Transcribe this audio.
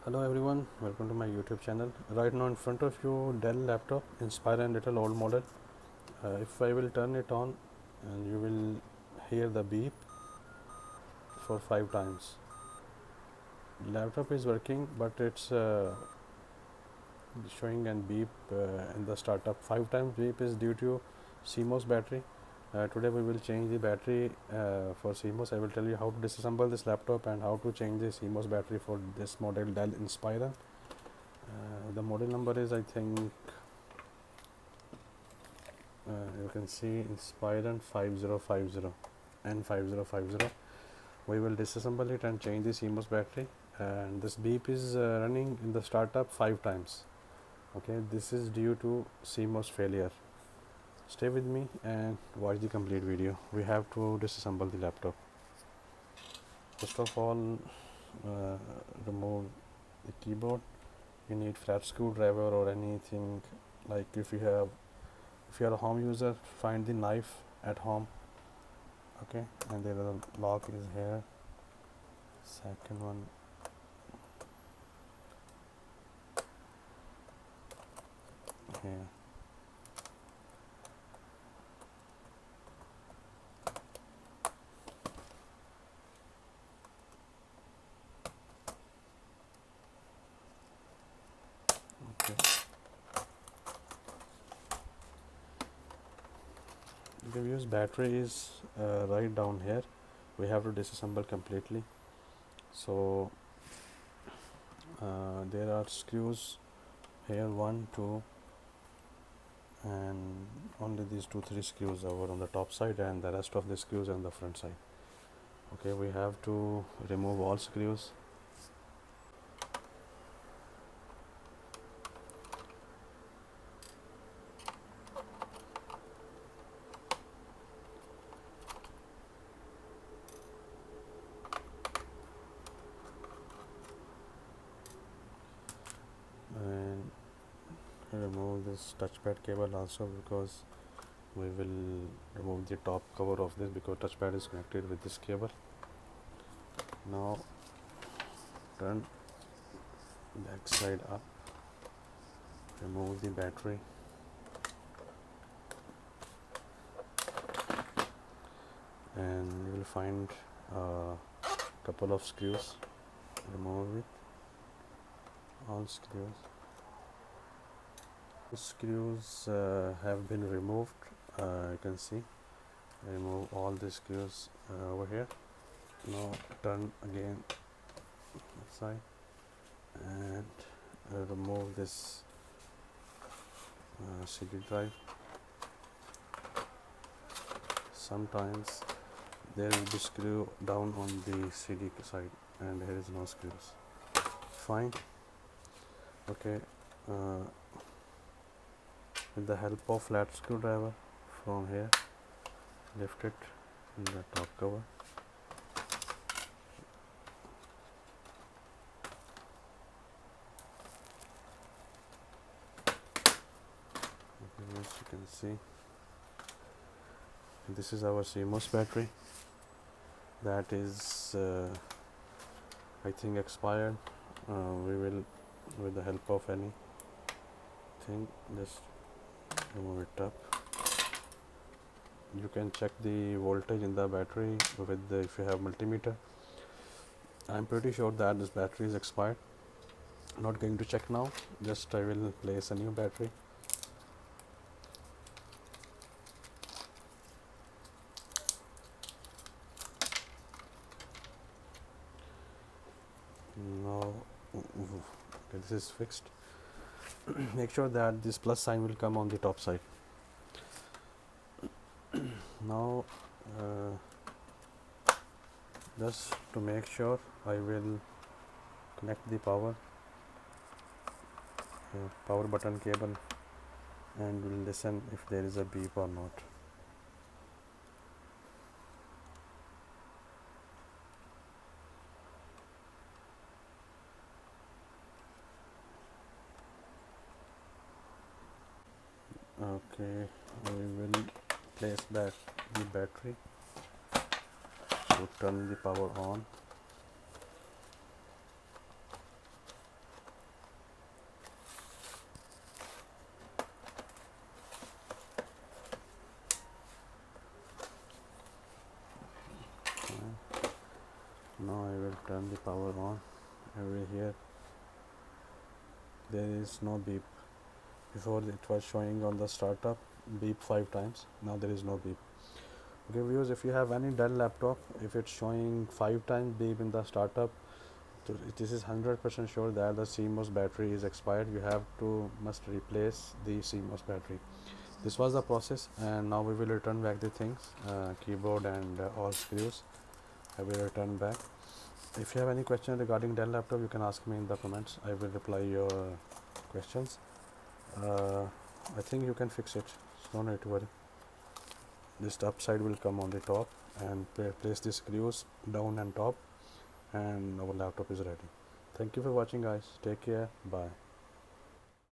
Hello everyone, welcome to my YouTube channel. Right now in front of you Dell laptop Inspiron little old model. If I will turn it on and you will hear the beep for 5 times. Laptop is working but it's showing and beep in the startup. 5 times beep is due to CMOS battery. Today we will change the battery for CMOS. I will tell you how to disassemble this laptop and how to change the CMOS battery for this model Dell Inspiron. The model number is, I think, you can see Inspiron 5050 N5050. We will disassemble it and change the CMOS battery, and this beep is running in the startup 5 times. Okay, this is due to CMOS failure. Stay with me and watch the complete video. We have to disassemble the laptop. First of all, remove the keyboard. You need flat screwdriver or anything, like if you are a home user, find the knife at home. Okay, and the lock is here. Second one, here. Okay, the use battery is right down here. We have to disassemble completely. So there are screws here, 1 2, and only these 2 3 screws over on the top side, and the rest of the screws on the front side. Okay, we have to remove all screws. And remove this touchpad cable also, because we will remove the top cover of this, because touchpad is connected with this cable. Now turn back side up, remove the battery, and you will find a couple of screws. Remove it, all screws. The screws have been removed. You can see, remove all the screws over here. Now turn again side and remove this CD drive. Sometimes there will be screw down on the CD side, and here is no screws. Fine. Okay, with the help of flat screwdriver from here, lift it in the top cover. As you can see, this is our CMOS battery. That is, I think, expired. We will, with the help of anything, just remove it up. You can check the voltage in the battery with the, if you have multimeter. I'm pretty sure that this battery is expired. Not going to check now, just I will place a new battery. Now okay, this is fixed. Make sure that this plus sign will come on the top side. Now just to make sure, I will connect the power button cable, and will listen if there is a beep or not. Okay, we will place back the battery to turn the power on. turn the power on. Over here there is no beep. Before it was showing on the startup beep 5 times, now there is no beep. Okay viewers, if you have any Dell laptop, if it's showing 5 times beep in the startup, this is 100% sure that the CMOS battery is expired. You have to must replace the CMOS battery. This was the process, and now we will return back the things, keyboard and all screws. I will return back. If you have any question regarding Dell laptop, you can ask me in the comments. I will reply your questions. I think you can fix it, so no need to worry. This upside will come on the top, and place the screws down and top, and our laptop is ready. Thank you for watching guys. Take care. Bye.